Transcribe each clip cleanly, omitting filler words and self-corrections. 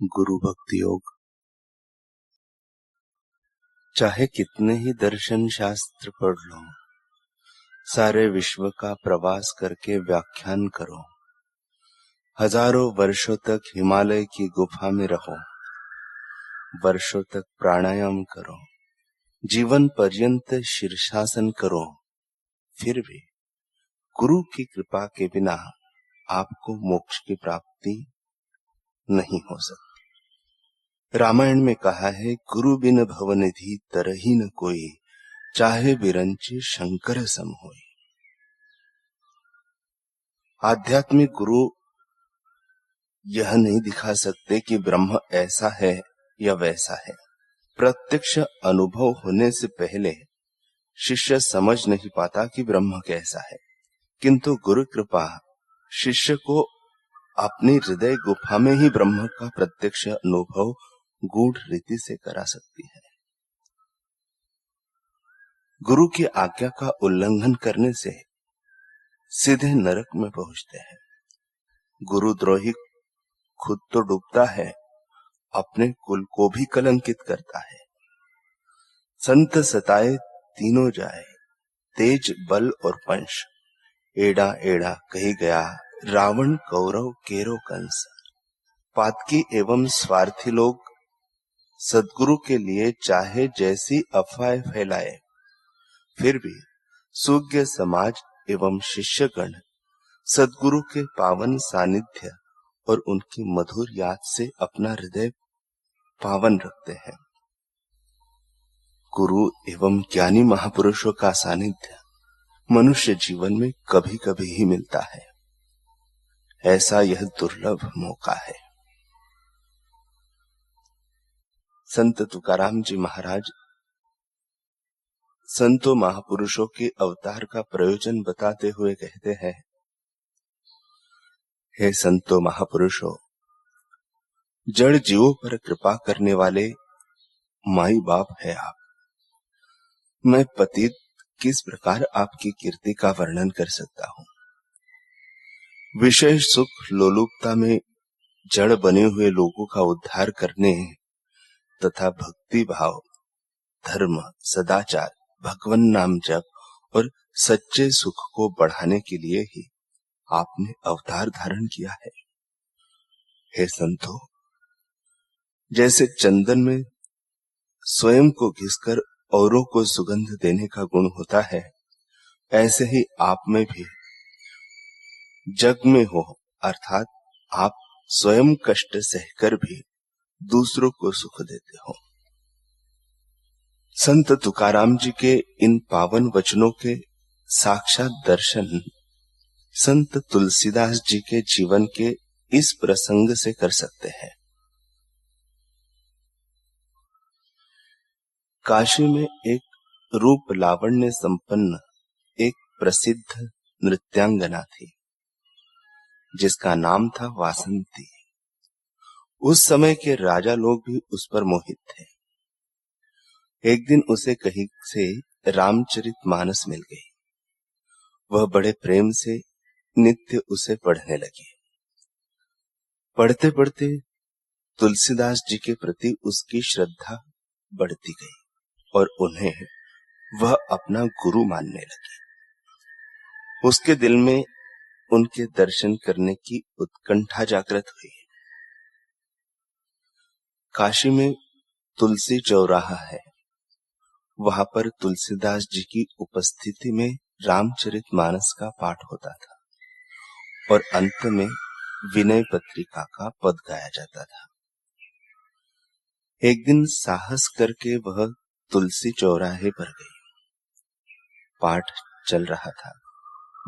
गुरु भक्ति योग। चाहे कितने ही दर्शन शास्त्र पढ़ लो, सारे विश्व का प्रवास करके व्याख्यान करो, हजारों वर्षों तक हिमालय की गुफा में रहो, वर्षों तक प्राणायाम करो, जीवन पर्यंत शीर्षासन करो, फिर भी गुरु की कृपा के बिना आपको मोक्ष की प्राप्ति नहीं हो सकती। रामायण में कहा है, गुरु बिन भवनिधि तरही न कोई, चाहे बिरंची शंकर सम होई। आध्यात्मिक गुरु यह नहीं दिखा सकते कि ब्रह्म ऐसा है या वैसा है। प्रत्यक्ष अनुभव होने से पहले शिष्य समझ नहीं पाता कि ब्रह्म कैसा है, किंतु गुरु कृपा शिष्य को अपनी हृदय गुफा में ही ब्रह्म का प्रत्यक्ष अनुभव गूढ़ रीति से करा सकती है। गुरु की आज्ञा का उल्लंघन करने से सीधे नरक में पहुंचते हैं। गुरुद्रोही खुद तो डूबता है, अपने कुल को भी कलंकित करता है। संत सताए तीनों जाए, तेज बल और पंश, एड़ा एड़ा कही गया, रावण कौरव केरो कंस। पातकी एवं स्वार्थी लोग सद्गुरु के लिए चाहे जैसी अफवाहें फैलाए, फिर भी सुज्ञ समाज एवं शिष्यगण सद्गुरु के पावन सानिध्य और उनकी मधुर याद से अपना हृदय पावन रखते हैं। गुरु एवं ज्ञानी महापुरुषों का सानिध्य मनुष्य जीवन में कभी कभी ही मिलता है। ऐसा यह दुर्लभ मौका है। संत तुकाराम जी महाराज संतों महापुरुषों के अवतार का प्रयोजन बताते हुए कहते हैं, हे संतों महापुरुषों, जड़ जीवों पर कृपा करने वाले माई बाप है आप। मैं पतित किस प्रकार आपकी कीर्ति का वर्णन कर सकता हूं। विशेष सुख लोलुपता में जड़ बने हुए लोगों का उद्धार करने तथा भक्ति भाव, धर्म, सदाचार, भगवन नाम जप और सच्चे सुख को बढ़ाने के लिए ही आपने अवतार धारण किया है। हे संतों, जैसे चंदन में स्वयं को घिसकर औरों को सुगंध देने का गुण होता है, ऐसे ही आप में भी जग में हो, अर्थात आप स्वयं कष्ट सहकर भी दूसरों को सुख देते हो। संत तुकाराम जी के इन पावन वचनों के साक्षात दर्शन संत तुलसीदास जी के जीवन के इस प्रसंग से कर सकते हैं। काशी में एक रूप लावण्य संपन्न एक प्रसिद्ध नृत्यांगना थी, जिसका नाम था वासंती। उस समय के राजा लोग भी उस पर मोहित थे। एक दिन उसे कहीं से रामचरितमानस मिल गई। वह बड़े प्रेम से नित्य उसे पढ़ने लगी। पढ़ते पढ़ते तुलसीदास जी के प्रति उसकी श्रद्धा बढ़ती गई और उन्हें वह अपना गुरु मानने लगी। उसके दिल में उनके दर्शन करने की उत्कंठा जागृत हुई। काशी में तुलसी चौराहा है, वहां पर तुलसीदास जी की उपस्थिति में रामचरितमानस का पाठ होता था और अंत में विनय पत्रिका का पद गाया जाता था। एक दिन साहस करके वह तुलसी चौराहे पर गई। पाठ चल रहा था।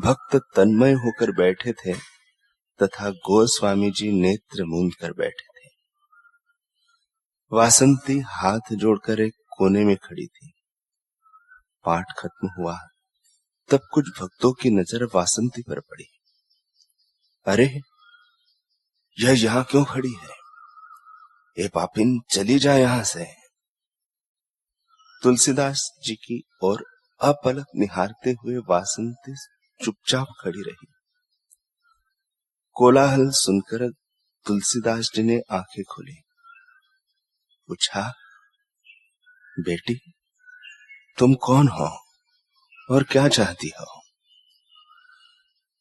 भक्त तन्मय होकर बैठे थे तथा गोस्वामी जी नेत्र मूंद कर बैठे थे। वासंती हाथ जोड़कर एक कोने में खड़ी थी। पाठ खत्म हुआ तब कुछ भक्तों की नजर वासंती पर पड़ी। अरे, यह यहां क्यों खड़ी है? ए पापिन, चली जा यहां से। तुलसीदास जी की ओर अपलक निहारते हुए वासंती चुपचाप खड़ी रही। कोलाहल सुनकर तुलसीदास जी ने आंखें खोली। पूछा, बेटी तुम कौन हो और क्या चाहती हो?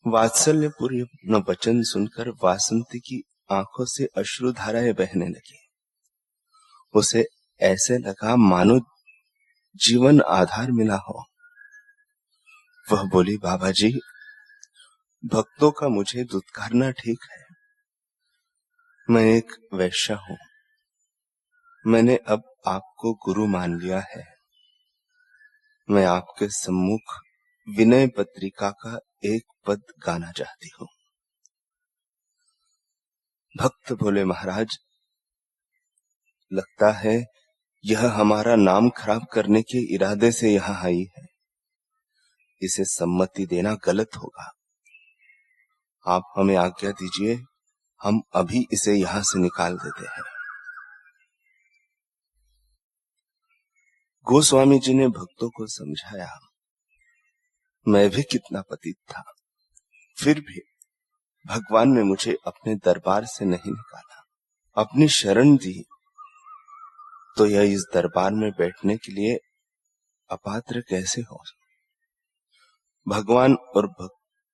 वात्सल्यपूर्ण वचन सुनकर वासंती की आंखों से अश्रुधाराएं बहने लगी। उसे ऐसे लगा मानो जीवन आधार मिला हो। वह बोली, बाबा जी, भक्तों का मुझे दुत्कारना ठीक है। मैं एक वैश्या हूं। मैंने अब आपको गुरु मान लिया है। मैं आपके सम्मुख विनय पत्रिका का एक पद गाना चाहती हूं। भक्त बोले, महाराज, लगता है यह हमारा नाम खराब करने के इरादे से यहां आई है। इसे सम्मति देना गलत होगा। आप हमें आज्ञा दीजिए, हम अभी इसे यहां से निकाल देते हैं। गोस्वामी जी ने भक्तों को समझाया, मैं भी कितना पतित था, फिर भी भगवान ने मुझे अपने दरबार से नहीं निकाला, अपनी शरण दी, तो यह इस दरबार में बैठने के लिए अपात्र कैसे हो? भगवान और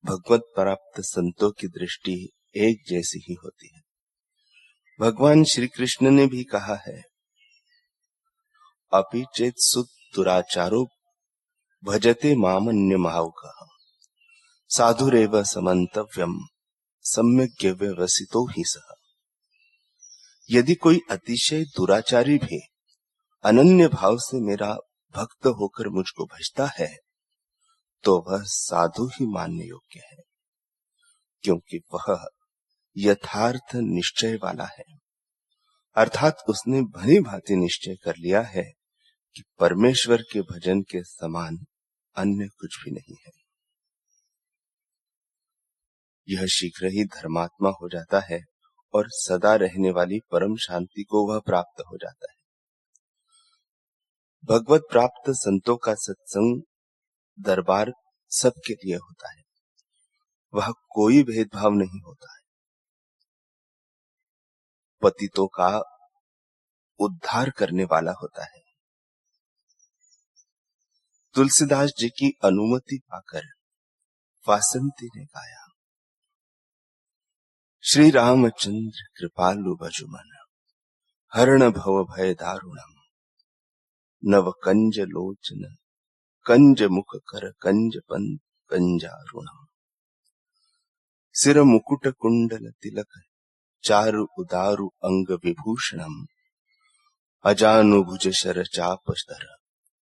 भगवत प्राप्त संतों की दृष्टि एक जैसी ही होती है। भगवान श्री कृष्ण ने भी कहा है, अपि चेत सुत दुराचारो भजते मामन्य माउकः साधुरेव समन्तव्यम सम्यक व्यवसितो ही सह। यदि कोई अतिशय दुराचारी भी अनन्य भाव से मेरा भक्त होकर मुझको भजता है, तो वह साधु ही मानने योग्य है, क्योंकि वह यथार्थ निश्चय वाला है। अर्थात उसने भली भांति निश्चय कर लिया है कि परमेश्वर के भजन के समान अन्य कुछ भी नहीं है। यह शीघ्र ही धर्मात्मा हो जाता है और सदा रहने वाली परम शांति को वह प्राप्त हो जाता है। भगवत प्राप्त संतों का सत्संग दरबार सबके लिए होता है। वह कोई भेदभाव नहीं होता है। पतितों का उद्धार करने वाला होता है। तुलसीदास जी की अनुमति पाकर वासंती ने गाया, श्री रामचंद्र कृपालु भजुमन हरण भव भय दारुणम नव कंज लोचन कंज मुख कर कंज पंत कंजारुणम सिर मुकुट कुंडल तिलक चारु उदारु अंग विभूषणम अजानुभुज शर चाप धर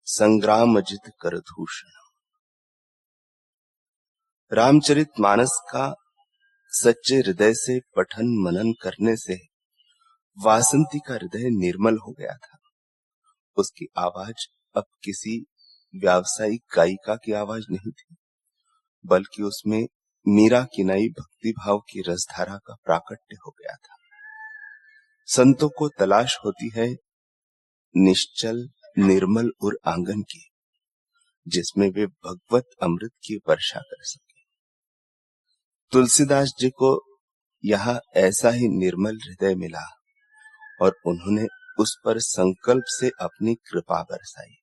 संग्राम जित कर दूषणम। रामचरित मानस का सच्चे हृदय से पठन मनन करने से वासंती का हृदय निर्मल हो गया था। उसकी आवाज अब किसी व्यावसायिक गायिका की आवाज नहीं थी, बल्कि उसमें मीरा किनाई भक्ति भाव की रसधारा का प्राकट्य हो गया था। संतों को तलाश होती है निश्चल निर्मल और आंगन की, जिसमें वे भगवत अमृत की वर्षा कर सके। तुलसीदास जी को यहाँ ऐसा ही निर्मल हृदय मिला और उन्होंने उस पर संकल्प से अपनी कृपा बरसाई।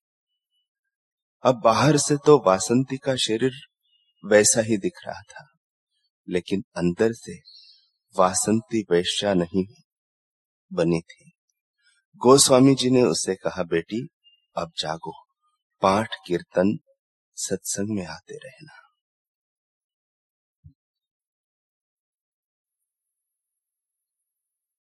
अब बाहर से तो वासंती का शरीर वैसा ही दिख रहा था, लेकिन अंदर से वासंती वैश्या नहीं बनी थी। गोस्वामी जी ने उससे कहा, बेटी अब जागो, पाठ कीर्तन सत्संग में आते रहना।